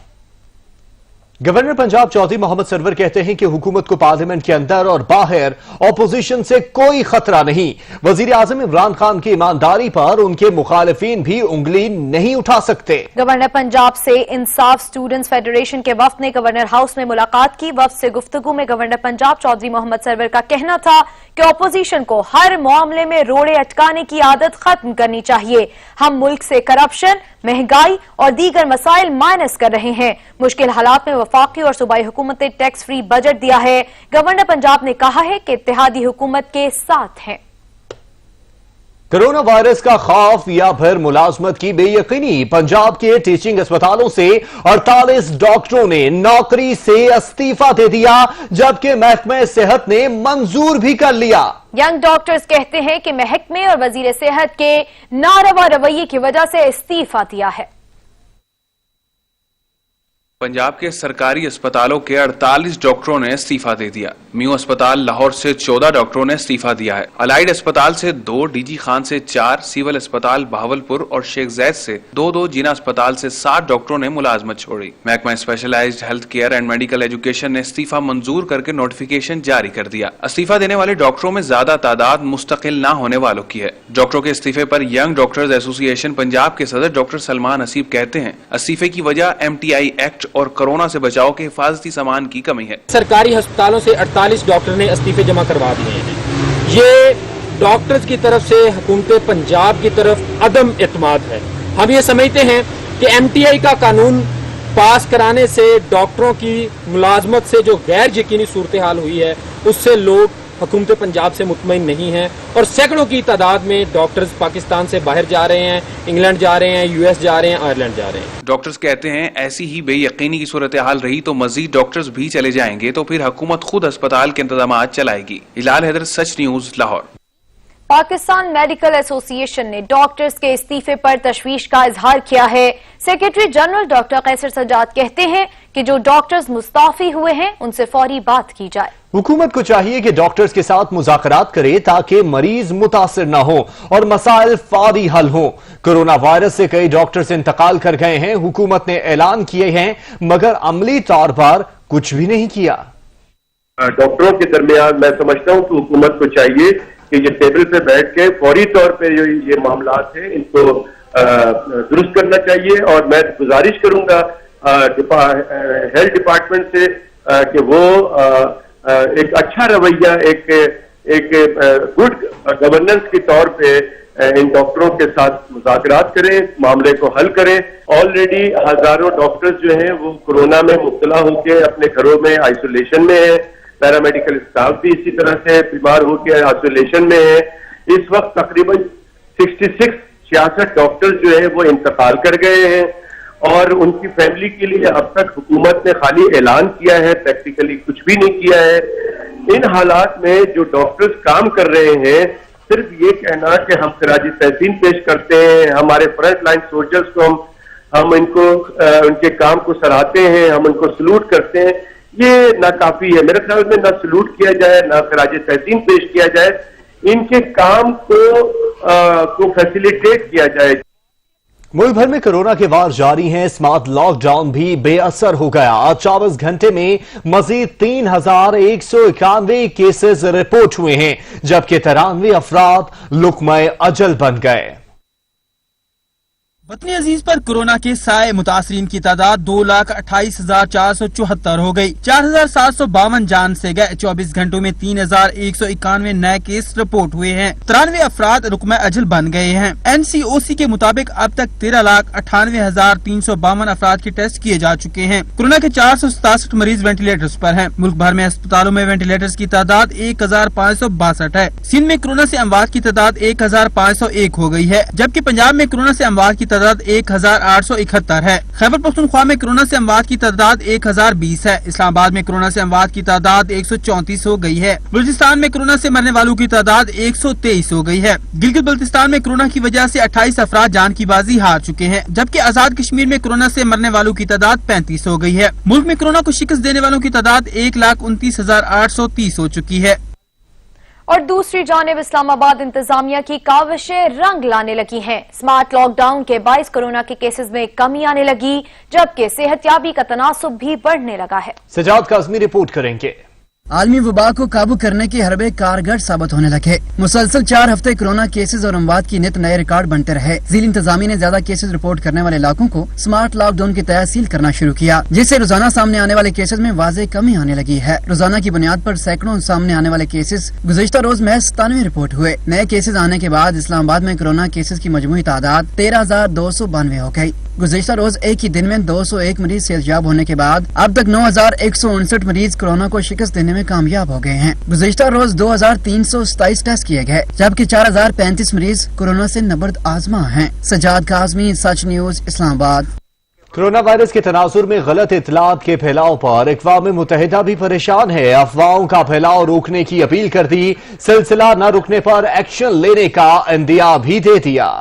गवर्नर पंजाब चौधरी मोहम्मद सरवर कहते हैं कि हुकूमत को पार्लियामेंट के अंदर और बाहर ऑपोजिशन से कोई खतरा नहीं। वजीर आजम इमरान खान की ईमानदारी पर उनके मुखालिफिन भी उंगली नहीं उठा सकते। गवर्नर पंजाब से इंसाफ स्टूडेंट्स फेडरेशन के वफ्द ने गवर्नर हाउस में मुलाकात की। वफ्द से गुफ्तगू में गवर्नर पंजाब चौधरी मोहम्मद सरवर का कहना था कि ऑपोजिशन को हर मामले में रोड़े अटकाने की आदत खत्म करनी चाहिए। हम मुल्क से करप्शन, महंगाई और दीगर मसाइल माइनस कर रहे हैं। मुश्किल हालात में वफाकी और सूबाई हुकूमत ने टैक्स फ्री बजट दिया है। गवर्नर पंजाब ने कहा है कि इत्तेहादी हुकूमत के साथ है। कोरोना वायरस का खौफ या फिर मुलाजमत की बेयकीनी। पंजाब के टीचिंग अस्पतालों से 48 डॉक्टरों ने नौकरी से इस्तीफा दे दिया, जबकि महकमे सेहत ने मंजूर भी कर लिया। यंग डॉक्टर्स कहते हैं कि महकमे और वजीर सेहत के नारवा रवैये की वजह से इस्तीफा दिया है। पंजाब के सरकारी अस्पतालों के 48 डॉक्टरों ने इस्तीफा दे दिया। म्यू अस्पताल लाहौर से 14 डॉक्टरों ने इस्तीफा दिया है। अलाइड अस्पताल से 2, डीजी खान से 4, सिविल अस्पताल बहावलपुर और शेख जैद से 2, जिना अस्पताल से 7 डॉक्टरों ने मुलाजमत छोड़ी। महकमा specialised health care and medical education ने इस्तीफा मंजूर करके नोटिफिकेशन जारी कर दिया। इस्तीफा देने वाले डॉक्टरों में ज्यादा तादाद मुस्तकिल न होने वालों की है। डॉक्टरों के इस्तीफे पर यंग डॉक्टर्स एसोसिएशन पंजाब के सदर डॉक्टर सलमान हसीब कहते हैं, इस्तीफे की वजह MTI एक्ट और कोरोना से बचाव के हिफाजती सामान की कमी है। सरकारी अस्पतालों से 48 डॉक्टर ने इस्तीफे जमा करवा दिए हैं। ये डॉक्टर्स की तरफ से हुकूमत पंजाब की तरफ अदम एतमाद है। हम ये समझते हैं कि MTI का कानून पास कराने से डॉक्टरों की मुलाजमत से जो गैर यकीनी सूरत हाल हुई है, उससे लोग हुकूमत पंजाब से मुतमईन नहीं हैं और सैकड़ों की तादाद में डॉक्टर्स पाकिस्तान से बाहर जा रहे हैं, इंग्लैंड जा रहे हैं, US जा रहे हैं, आयरलैंड जा रहे हैं। डॉक्टर्स कहते हैं, ऐसी ही बेयकीनी की सूरत हाल रही तो मजीद डॉक्टर्स भी चले जाएंगे तो फिर हुकूमत खुद अस्पताल के इंतजाम चलाएगी। Hilal Haider, such news, Lahore. Pakistan medical association ने डॉक्टर्स के इस्तीफे पर तशवीश का इजहार किया है। Secretary general doctor Qaiser Sajjad कहते हैं कि जो डॉक्टर्स मुस्ताफी हुए हैं उनसे फौरी बात की जाए। हुकूमत को चाहिए कि डॉक्टर्स के साथ मुज़ाकरात करे ताकि मरीज मुतासिर न हो और मसाइल फौरी हल हो। कोरोना वायरस से कई डॉक्टर्स इंतकाल कर गए हैं। हुकूमत ने ऐलान किए हैं मगर अमली तौर पर कुछ भी नहीं किया। डॉक्टरों के दरमियान मैं समझता हूं कि हुकूमत को चाहिए कि ये टेबल पे बैठ के फौरी तौर पे जो ये मामलात हैं इनको दुरुस्त करना चाहिए। और मैं गुजारिश करूंगा हेल्थ डिपार्टमेंट से कि वो एक अच्छा रवैया, एक गुड गवर्नेंस के तौर पे इन डॉक्टरों के साथ मुज़ाकरात करें, मामले को हल करें। ऑलरेडी हजारों डॉक्टर्स जो हैं वो कोरोना में मुब्तला होकर अपने घरों में आइसोलेशन में है। पैरामेडिकल स्टाफ भी इसी तरह से बीमार होकर आइसोलेशन में है। इस वक्त तकरीबन 66 डॉक्टर्स जो है वो इंतकाल कर गए हैं और उनकी फैमिली के लिए अब तक हुकूमत ने खाली ऐलान किया है, प्रैक्टिकली कुछ भी नहीं किया है। इन हालात में जो डॉक्टर्स काम कर रहे हैं, सिर्फ ये कहना कि हम खराज तहसीन पेश करते हैं, हमारे फ्रंट लाइन सोल्जर्स को हम इनको उनके काम को सराहते हैं, हम उनको सलूट करते हैं, ये नाकाफी है। मेरे ख्याल में ना सलूट किया जाए, ना खराज तहसीन पेश किया जाए, इनके काम को फैसिलिटेट किया जाए। मुल्क भर में कोरोना के वार जारी हैं। स्मार्ट लॉकडाउन भी बेअसर हो गया। 24 घंटे में मजीद 3191 केसेस रिपोर्ट हुए हैं, जबकि 93 अफराद लुकमे अजल बन गए। वतनी अजीज पर कोरोना के साए मुतासरीन की तादाद 2,28,474 हो गई। 4,752 जान से गए। 24 घंटों में 3,191 नए केस रिपोर्ट हुए हैं। 93 अफराद रुकमा अजल बन गए हैं। NCOC के मुताबिक अब तक 13,98,352 अफराद के टेस्ट किए जा चुके हैं। कोरोना के 467 मरीज वेंटिलेटर्स पर हैं। मुल्क भर में अस्पतालों में वेंटिलेटर्स की तादाद 1,562 है। सिंध में कोरोना से अमवात की तादाद 1,501 हो गई है, जबकि पंजाब में कोरोना से अमवात की तादाद 1,871 है। खैबर पख्तूनख्वा में कोरोना से अमवात की तादाद 1,020 है। इस्लामाबाद में कोरोना से अमवात की तादाद 134 हो गई है। बलूचिस्तान में कोरोना से मरने वालों की तादाद 123 हो गई है। गिलगित बल्तिस्तान में कोरोना की वजह से 28 अफराद जान की बाजी हार चुके हैं, जबकि आजाद कश्मीर में कोरोना से मरने वालों की तादाद 35 हो गई है। मुल्क में कोरोना को शिकस्त देने वालों की तादाद 1,29,830 हो चुकी है। और दूसरी जानिब इस्लामाबाद इंतजामिया की काविशें रंग लाने लगी हैं। स्मार्ट लॉकडाउन के बाइस कोरोना के केसेस में कमी आने लगी, जबकि सेहतयाबी का तनासुब भी बढ़ने लगा है। सजाद काज़मी रिपोर्ट करेंगे। आलमी वबा को काबू करने के हरबे कारगर साबित होने लगे। मुसलसल 4 हफ्ते कोरोना केसेस और अमवात की नित नए रिकॉर्ड बनते रहे। जिला इंतजामिया ने ज्यादा केसेस रिपोर्ट करने वाले इलाकों को स्मार्ट लॉकडाउन की तहत सील करना शुरू किया, जिससे रोजाना सामने आने वाले केसेस में वाज़ेह कमी आने लगी है। रोजाना की बुनियाद पर सैकड़ों सामने आने वाले केसेस गुज़िश्ता रोज महज 97 रिपोर्ट हुए। नए केसेस आने के बाद इस्लामाबाद में कोरोना केसेस की मजमूई तादाद 13,292 हो गयी। गुज़िश्ता रोज एक ही दिन में 201 मरीज सेहतयाब होने के बाद अब तक 9,159 मरीज कोरोना को शिकस्त देने में कामयाब हो गए हैं। गुज़िश्ता रोज 2,327 टेस्ट किए गए, जबकि 4,035 मरीज कोरोना से नबर्द आजमा हैं। सजाद काज़मी, सच न्यूज, इस्लामाबाद। कोरोना वायरस के तनाजुर में गलत इत्तलात के फैलाव पर अक़वाम मुत्तहिदा भी परेशान है। अफवाहों का फैलाव रोकने की अपील कर दी, सिलसिला न रुकने पर एक्शन लेने का इंदिया भी दे दिया।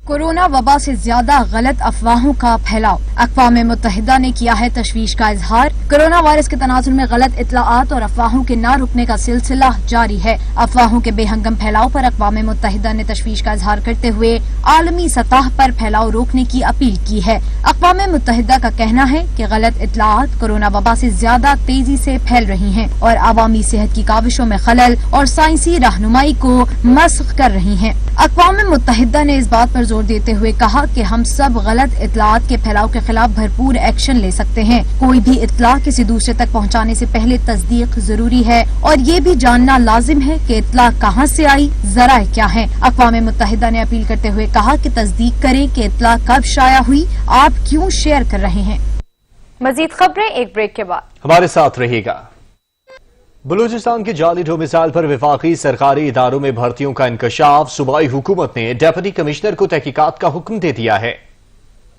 कोरोना वबा से ज्यादा गलत अफवाहों का फैलाव। अक़वाम मुत्तहिदा ने किया है तशवीश का इजहार। कोरोना वायरस के तनाजुर में गलत इत्तलाआत और अफवाहों के न रुकने का सिलसिला जारी है। अफवाहों के बेहंगम फैलाव पर अक़वाम मुत्तहिदा ने तशवीश का इजहार करते हुए आलमी सतह पर फैलाव रोकने की अपील की है। अक़वाम मुत्तहिदा का कहना है कि गलत इत्तलाआत कोरोना वबा से ज्यादा तेजी से फैल रही हैं और आवामी सेहत की काविशों में खलल और साइंसी रहनुमाई को मस्ख कर रही हैं। अक़वाम मुत्तहिदा ने इस बात पर जोर देते हुए कहा कि हम सब गलत इत्तलाआत के फैलाव के खिलाफ भरपूर एक्शन ले सकते हैं। कोई भी इत्तला किसी दूसरे तक पहुंचाने से पहले तस्दीक जरूरी है और ये भी जानना लाजिम है कि इत्तला कहां से आई, ज़राए क्या हैं। अक़वाम मुत्तहिदा ने अपील करते हुए कहा कि तस्दीक करें कि इत्तला कब शाया हुई, आप क्यों शेयर कर रहे हैं। मजीद खबरें एक ब्रेक के बाद। हमारे साथ रहिएगा। बलूचिस्तान के जाली डोमिसाइल पर वफाकी सरकारी इदारों में भर्तियों का इंकशाफ। सूबाई हुकूमत ने डिप्टी कमिश्नर को तहकीकात का हुक्म दे दिया है।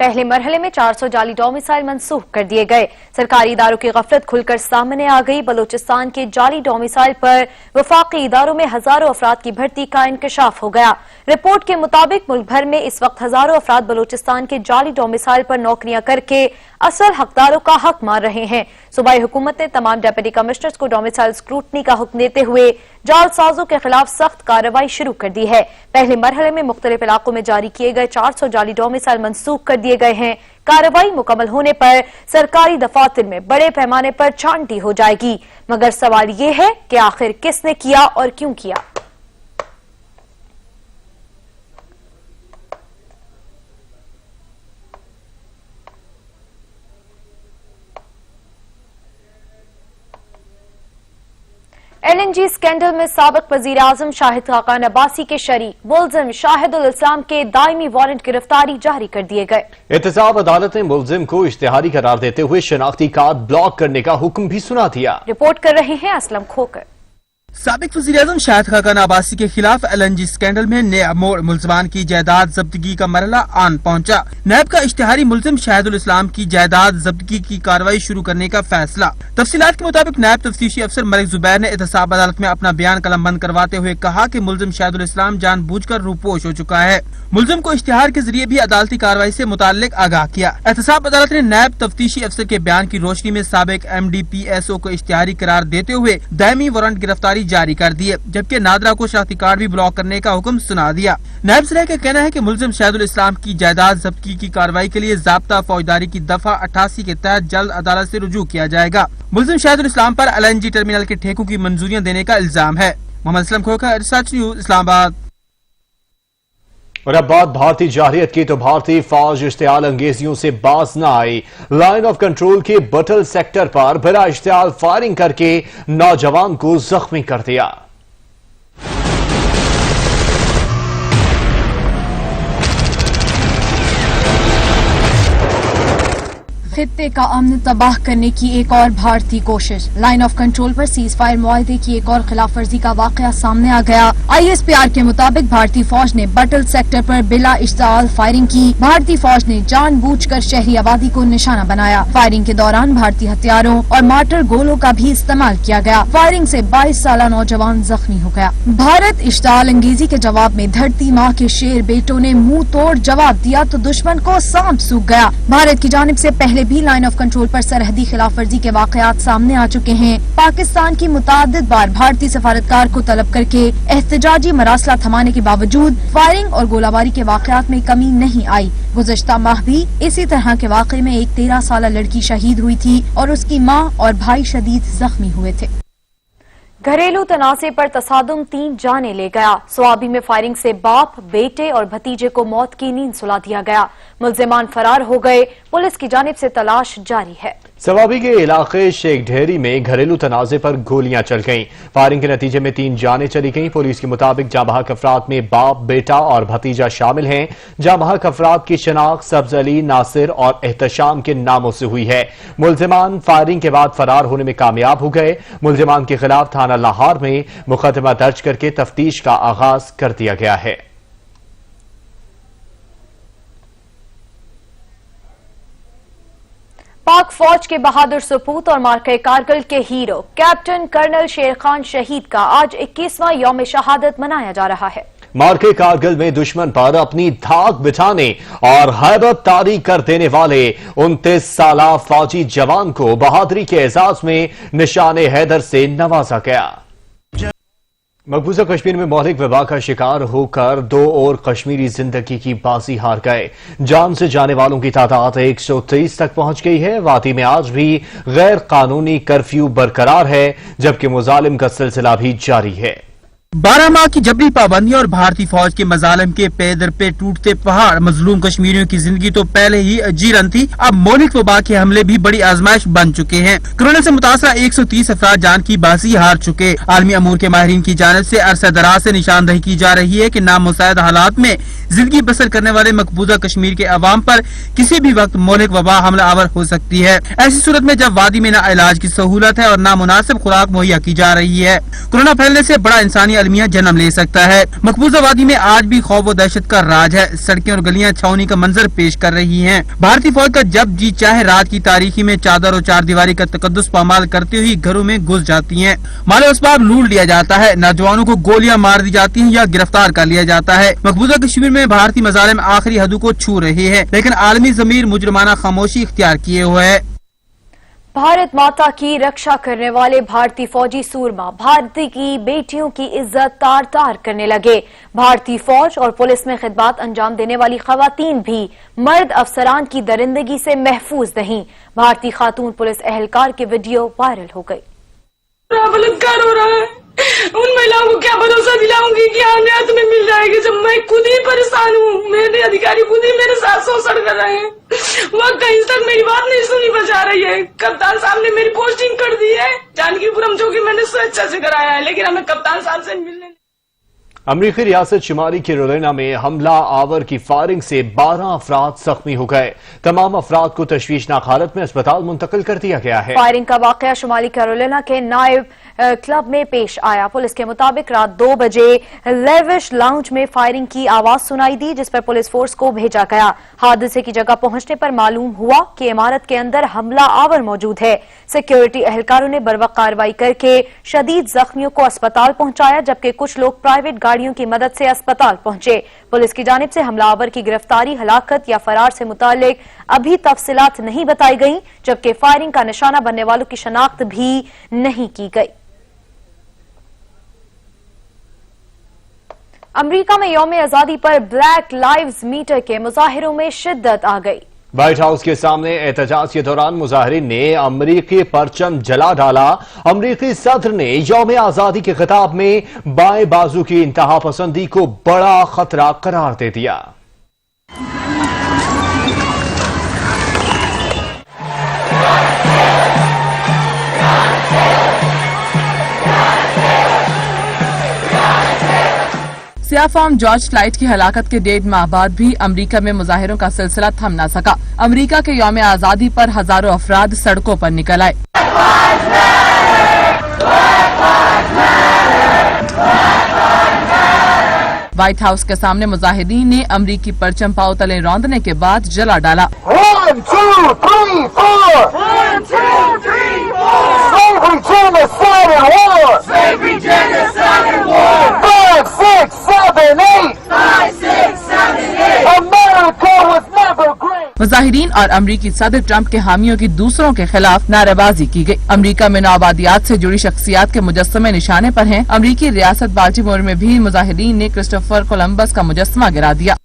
पहले मरहले में 400 जाली डोमिसाइल मंसूख कर दिए गए। सरकारी इदारों की गफलत खुलकर सामने आ गई। बलूचिस्तान के जाली डोमिसाइल पर वफाकी इदारों में हजारों अफराद की भर्ती का इंकशाफ हो गया। रिपोर्ट के मुताबिक मुल्क भर में इस वक्त हजारों अफराद बलूचिस्तान के जाली डोमिसाइल पर नौकरियां करके असल हकदारों का हक मार रहे हैं। सूबाई हुकूमत ने तमाम डिप्टी कमिश्नर्स को डोमिसाइल स्क्रूटनी का हुक्म देते हुए जालसाजों के खिलाफ सख्त कार्रवाई शुरू कर दी है। पहले मरहले में मुख्तलिफ इलाकों में जारी किए गए 400 जाली डोमिसाइल मंसूख कर दिए गए हैं। कार्रवाई मुकम्मल होने पर सरकारी दफातर में बड़े पैमाने पर छांटी हो जाएगी, मगर सवाल ये है कि आखिर किसने किया और क्यों किया। LNG स्कैंडल में साबिक वजीर आजम शाहिद खाकान अब्बासी के शरीक मुल्जिम शाहिदुल इस्लाम के दायमी वारंट गिरफ्तारी जारी कर दिए गए। एहतसाब अदालत ने मुल्जिम को इश्तिहारी करार देते हुए शनाख्ती कार्ड ब्लॉक करने का हुक्म भी सुना दिया। रिपोर्ट कर रहे हैं असलम खोकर। साबिक वज़ीर-ए-आज़म शाहिद खाकान अब्बासी के खिलाफ LNG स्कैंडल में नया मोड़। मुल्ज़िमान की जायदाद जब्तगी का मरहला आन पहुंचा। नैब का इश्तिहारी मुल्जिम शाहिदुल इस्लाम की जायदाद जब्तगी की कार्रवाई शुरू करने का फैसला। तफसीलात के मुताबिक नायब तफ्तीशी अफसर मलिक जुबैर ने एहतसाब अदालत में अपना बयान कलमबंद करवाते हुए कहा कि मुल्जिम शाहिदुल इस्लाम जानबूझकर रूपोश हो चुका है। मुल्जिम को इश्तिहार के जरिए भी अदालती कार्रवाई से मुताल्लिक आगाह किया। एहतसाब अदालत ने नायब तफ्तीशी अफसर के बयान की रोशनी में साबिक MDPSO को इश्तिहारी करार देते हुए दायमी वारंट गिरफ्तारी जारी कर दिए, जबकि नादरा को शनाख्ती कार्ड भी ब्लॉक करने का हुक्म सुना दिया। नायब सराय का कहना है कि मुल्जिम शाहिदुल इस्लाम की जायदाद जब्ती की कार्रवाई के लिए ज़ाब्ता फौजदारी की दफा 88 के तहत जल्द अदालत से रुजू किया जाएगा। मुल्जिम शाहिदुल इस्लाम पर LNG टर्मिनल के ठेकों की मंजूरियां देने का इल्जाम है। मोहम्मद असलम खोखर, सच न्यूज, इस्लामाबाद। और अब बात भारतीय जारहियत की, तो भारतीय फौज इश्तियाल अंगेजियों से बाज न आई। लाइन ऑफ कंट्रोल के बटल सेक्टर पर बिला इश्तियाल फायरिंग करके नौजवान को जख्मी कर दिया। खित्ते का अमन तबाह करने की एक और भारतीय कोशिश। लाइन ऑफ कंट्रोल पर सीज फायर मुआहदे की एक और खिलाफ वर्जी का वाकया सामने आ गया। ISPR के मुताबिक भारतीय फौज ने बटल सेक्टर पर बिला इश्तियाल फायरिंग की। भारतीय फौज ने जानबूझकर शहरी आबादी को निशाना बनाया। फायरिंग के दौरान भारतीय हथियारों और मार्टर गोलों का भी इस्तेमाल किया गया। फायरिंग से 22 साल नौजवान जख्मी हो गया। भारत इश्तियाल अंगेजी के जवाब में धरती माँ के शेर बेटों ने मुंह तोड़ जवाब दिया तो दुश्मन को सांप सूख गया। भारत की जानिब से पहले भी लाइन ऑफ कंट्रोल पर सरहदी खिलाफ वर्जी के वाकयात सामने आ चुके हैं। पाकिस्तान की मुताद्दिद बार भारतीय सफारतकार को तलब करके एहतजाजी मरासला थमाने के बावजूद फायरिंग और गोलाबारी के वाकयात में कमी नहीं आई। गुज़श्ता माह भी इसी तरह के वाक़े में एक 13 साला लड़की शहीद हुई थी और उसकी माँ और भाई शदीद जख्मी हुए थे। घरेलू तनाज़े पर तसादुम 3 जाने ले गया। स्वाबी में फायरिंग से बाप, बेटे और भतीजे को मौत की नींद सुला दिया गया। मुल्जिमान फरार हो गए। पुलिस की जानिब से तलाश जारी है। सवाबी के इलाके शेख ढेरी में घरेलू तनाज़े पर गोलियां चल गईं। फायरिंग के नतीजे में 3 जानें चली गईं। पुलिस के मुताबिक जाबहक अफराद में बाप, बेटा और भतीजा शामिल हैं। जाबहक अफराद की शनाख्त सब्ज अली, नासिर और एहतशाम के नामों से हुई है। मुल्जिमान फायरिंग के बाद फरार होने में कामयाब हो गए। मुल्जिमान के खिलाफ थाना लाहौर में मुकदमा दर्ज करके तफ्तीश का आगाज कर दिया गया है। पाक फौज के बहादुर सपूत और मार्के कारगिल के हीरो कैप्टन कर्नल शेर खान शहीद का आज 21वां यौम शहादत मनाया जा रहा है। मार्के कारगिल में दुश्मन पर अपनी धाक बिठाने और हैबत तारी कर देने वाले 29 साला फौजी जवान को बहादुरी के एजाज में निशाने हैदर से नवाजा गया। मकबूजा कश्मीर में मौलिक वबा का शिकार होकर 2 और कश्मीरी जिंदगी की बाजी हार गए। जान से जाने वालों की तादाद 123 तक पहुंच गई है। वादी में आज भी गैर कानूनी कर्फ्यू बरकरार है, जबकि मुजालिम का सिलसिला भी जारी है। 12 माह की जबरी पाबंदी और भारतीय फौज के मजालिम के पैदर पे टूटते पहाड़ मजलूम कश्मीरियों की जिंदगी तो पहले ही अजीरन थी, अब मौलिक वबा के हमले भी बड़ी आजमाइश बन चुके हैं। कोरोना से मुतासरा 130 अफराद जान की बाजी हार चुके। आलमी अमूर के माहिरीन की जानिब से अरसा दराज से निशानदही की जा रही है कि नामुसाइद हालात में जिंदगी बसर करने वाले मकबूजा कश्मीर के अवाम पर किसी भी वक्त मौलिक वबा हमला आवर हो सकती है। ऐसी सूरत में जब वादी में न इलाज की सहूलत है और न मुनासिब खुराक मुहैया की जा रही है, कोरोना फैलने से बड़ा इंसानी अलमिया जन्म ले सकता है। मकबूजा वादी में आज भी खौफ व दहशत का राज है। सड़कें और गलियां छावनी का मंजर पेश कर रही हैं। भारतीय फौज का जब जी चाहे रात की तारीखी में चादर और चारदीवारी का तकद्दुस पामाल करते हुए घरों में घुस जाती हैं। माल असबाब लूट लिया जाता है, नौजवानों को गोलियां मार दी जाती हैं या गिरफ्तार कर लिया जाता है। मकबूजा कश्मीर में भारतीय मजालिम आखिरी हदों को छू रहे हैं, लेकिन आलमी ज़मीर मुजरमाना खामोशी इख्तियार किए हुए है। भारत माता की रक्षा करने वाले भारतीय फौजी सूरमा भारत की बेटियों की इज्जत तार तार करने लगे। भारतीय फौज और पुलिस में खिदमत अंजाम देने वाली खवातीन भी मर्द अफसरान की दरिंदगी से महफूज नहीं। भारतीय खातून पुलिस एहलकार की वीडियो वायरल हो गई। बलात्कार हो रहा है, उन महिलाओं को क्या भरोसा दिलाऊंगी कि न्याय तुम्हें मिल जाएगी, जब मैं खुद ही परेशान हूँ। मेरे अधिकारी खुद ही मेरे साथ शोषण कर रहे हैं। वह कहीं तक मेरी बात नहीं सुनी बचा रही है। कप्तान साहब ने मेरी पोस्टिंग कर दी है जानकीपुरम, जो कि मैंने स्वेच्छा से कराया है, लेकिन हमें कप्तान साहब से मिलने। अमरीकी रियासत शुमारी कैरोलिना में हमला आवर की फायरिंग से 12 अफराद जख्मी हो गए। तमाम अफराद को तशवीशनाक हालत में अस्पताल मुंतकिल कर दिया गया है। फायरिंग का वाकया शुमाली कैरोलिना के नाइब क्लब में पेश आया। पुलिस के मुताबिक रात 2 बजे लेविश लाउंज में फायरिंग की आवाज सुनाई दी, जिस पर पुलिस फोर्स को भेजा गया। हादसे की जगह पहुंचने पर मालूम हुआ कि इमारत के अंदर हमला आवर मौजूद है। सिक्योरिटी एहलकारों ने बर्वक्त कार्रवाई करके शदीद जख्मियों को अस्पताल पहुंचाया, जबकि कुछ लोग प्राइवेट गाड़ियों की मदद से अस्पताल पहुंचे। पुलिस की जानिब से हमलावर की गिरफ्तारी, हलाकत या फरार से मुतालिक अभी तफसीलात नहीं बताई गई, जबकि फायरिंग का निशाना बनने वालों की शनाख्त भी नहीं की गई। अमेरिका में यौम आजादी पर ब्लैक लाइव्स मैटर के मुजाहिरों में शिद्दत आ गई। व्हाइट हाउस के सामने एहतजाज के दौरान मुजाहिरीन ने अमरीकी परचम जला डाला। अमरीकी सदर ने यौम आजादी के खिताब में बाएं बाजू की इंतहा पसंदी को बड़ा खतरा करार दे दिया। सियाफाम जॉर्ज फ्लाइट की हलाकत के 1.5 माह बाद भी अमेरिका में मुजाहिरों का सिलसिला थम न सका। अमेरिका के यौम आजादी पर हजारों अफराद सड़कों पर निकल आए। व्हाइट हाउस के सामने मुजाहिदीन ने अमरीकी परचम पांव तले रौंदने के बाद जला डाला। 1, 2, 3, 4 1, 2, 3, 4 Slavery, genocide and war. Slavery, genocide and war. 5, 6, 7, 8 5, 6, 7, 8 America was never great. मुजाहिरीन और अमरीकी सदर ट्रंप के हामियों की दूसरों के खिलाफ नारेबाजी की गई। अमरीका में नौआबादियात से जुड़ी शख्सियात के मुजस्समे निशाने पर हैं। अमरीकी रियासत बाल्टीमोर में भी मुजाहिरीन ने क्रिस्टोफर कोलंबस का मुजस्समा गिरा दिया।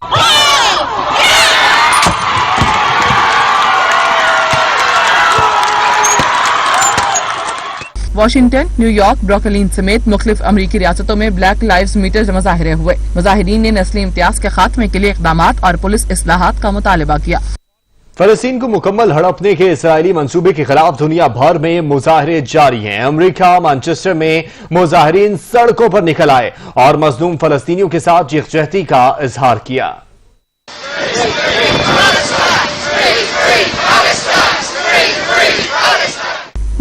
वाशिंगटन, न्यूयॉर्क, ब्रुकलिन समेत मुख्तलिफ अमरीकी रियासतों में ब्लैक लाइव्स मैटर मुजाहिरे हुए। मुजाहिरीन ने नस्ली इम्तियाज के खात्मे के लिए इक़दामात और पुलिस इस्लाहात का मुतालबा किया। फलस्तीन को मुकम्मल हड़पने के इसराइली मंसूबे के खिलाफ दुनिया भर में मुजाहरे जारी हैं। अमेरिका मैनचेस्टर में मुजाहिरीन सड़कों पर निकल आए और मजलूम फलस्तीनियों के साथ यकजहती का इजहार किया।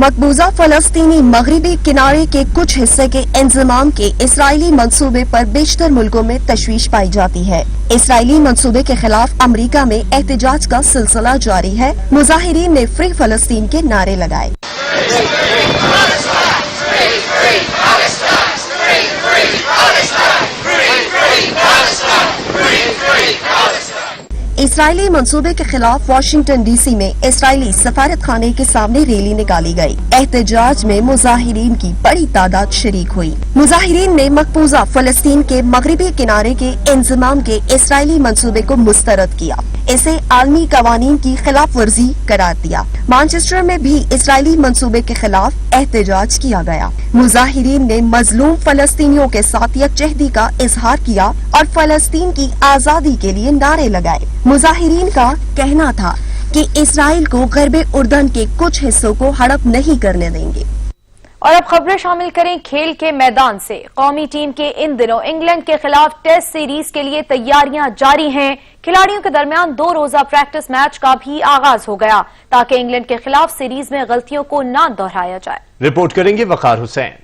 मकबूजा फलस्तीनी मगरिबी किनारे के कुछ हिस्से के इंजमाम के इसराइली मंसूबे पर बेशतर मुल्कों में तशवीश पाई जाती है। इसराइली मंसूबे के खिलाफ अमेरिका में एहतजाज का सिलसिला जारी है। मुजाहिरीन ने फ्री फलस्तीन के नारे लगाए। इसराइली मंसूबे के खिलाफ वाशिंगटन डीसी में इसराइली सफारत खाने के सामने रैली निकाली गई। एहतजाज में मुजाहिरीन की बड़ी तादाद शरीक हुई। मुजाहिरीन ने मकबूजा फलस्तीन के मगरिबी किनारे के इंजमाम के इसराइली मंसूबे को मुस्तरद किया। इसे आलमी कवानीन की खिलाफ वर्जी करार दिया। मैनचेस्टर में भी इसराइली मंसूबे के खिलाफ एहतजाज किया गया। मुजाहिरीन ने मजलूम फलस्तीनियों के साथ यकजहती का इजहार किया और फलस्तीन की आजादी के लिए नारे लगाए। मुजाहिरीन का कहना था कि इसराइल को गरबे उर्दन के कुछ हिस्सों को हड़प नहीं करने देंगे। और अब खबरें शामिल करें खेल के मैदान से। कौमी टीम के इन दिनों इंग्लैंड के खिलाफ टेस्ट सीरीज के लिए तैयारियां जारी हैं। खिलाड़ियों के दरमियान 2 रोजा प्रैक्टिस मैच का भी आगाज हो गया ताकि इंग्लैंड के खिलाफ सीरीज में गलतियों को न दोहराया जाए। रिपोर्ट करेंगे वकार हुसैन।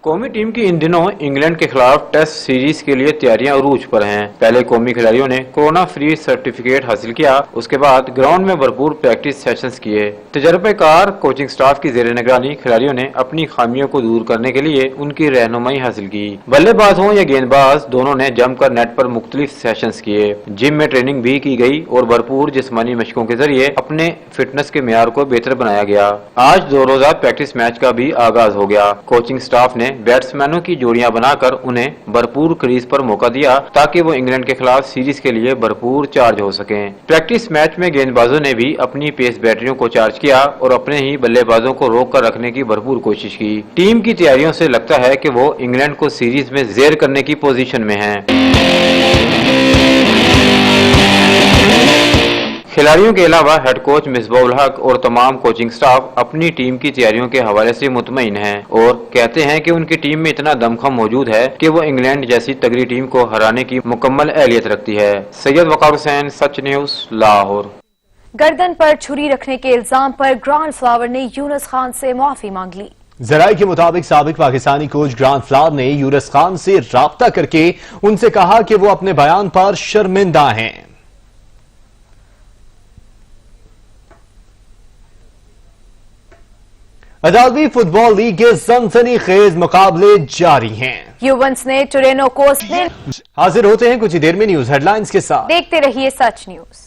कौमी टीम की इन दिनों इंग्लैंड के खिलाफ टेस्ट सीरीज के लिए तैयारियां अरूज पर हैं। पहले कौमी खिलाड़ियों ने कोरोना फ्री सर्टिफिकेट हासिल किया, उसके बाद ग्राउंड में भरपूर प्रैक्टिस सेशंस किए। तजर्बेकार कोचिंग स्टाफ की जेर निगरानी खिलाड़ियों ने अपनी खामियों को दूर करने के लिए उनकी रहनुमाई हासिल की। बल्लेबाज हों या गेंदबाज, दोनों ने जमकर नेट पर मुख्तलिफ सेशंस किए। जिम में ट्रेनिंग भी की गई और भरपूर जिस्मानी मशकों के जरिए अपने फिटनेस के मेयार को बेहतर बनाया गया। आज 2 रोजा प्रैक्टिस मैच का भी आगाज हो गया। कोचिंग स्टाफ ने बैट्समैनों की जोड़ियां बनाकर उन्हें भरपूर क्रीज पर मौका दिया ताकि वो इंग्लैंड के खिलाफ सीरीज के लिए भरपूर चार्ज हो सकें। प्रैक्टिस मैच में गेंदबाजों ने भी अपनी पेस बैटरियों को चार्ज किया और अपने ही बल्लेबाजों को रोक कर रखने की भरपूर कोशिश की। टीम की तैयारियों से लगता है कि वो इंग्लैंड को सीरीज में जेर करने की पोजीशन में है। खिलाड़ियों के अलावा हेड कोच मिसबाउल हक और तमाम कोचिंग स्टाफ अपनी टीम की तैयारियों के हवाले से मुतमईन हैं और कहते हैं कि उनकी टीम में इतना दमखम मौजूद है कि वो इंग्लैंड जैसी तगड़ी टीम को हराने की मुकम्मल अहलियत रखती है। सैयद वकार हुसैन, सच न्यूज, लाहौर। गर्दन पर छुरी रखने के इल्जाम पर ग्रांड फ्लावर ने यूनुस खान से माफी मांग ली। जराये के मुताबिक साबिक पाकिस्तानी कोच ग्रांड फ्लावर ने यूनुस खान से राब्ता करके उनसे कहा कि वो अपने बयान पर शर्मिंदा हैं। अदालवी फुटबॉल लीग के सनसनीखेज मुकाबले जारी हैं। यूवेंटस ने टोरेनो को हाजिर होते हैं कुछ ही देर में न्यूज हेडलाइंस के साथ। देखते रहिए सच न्यूज।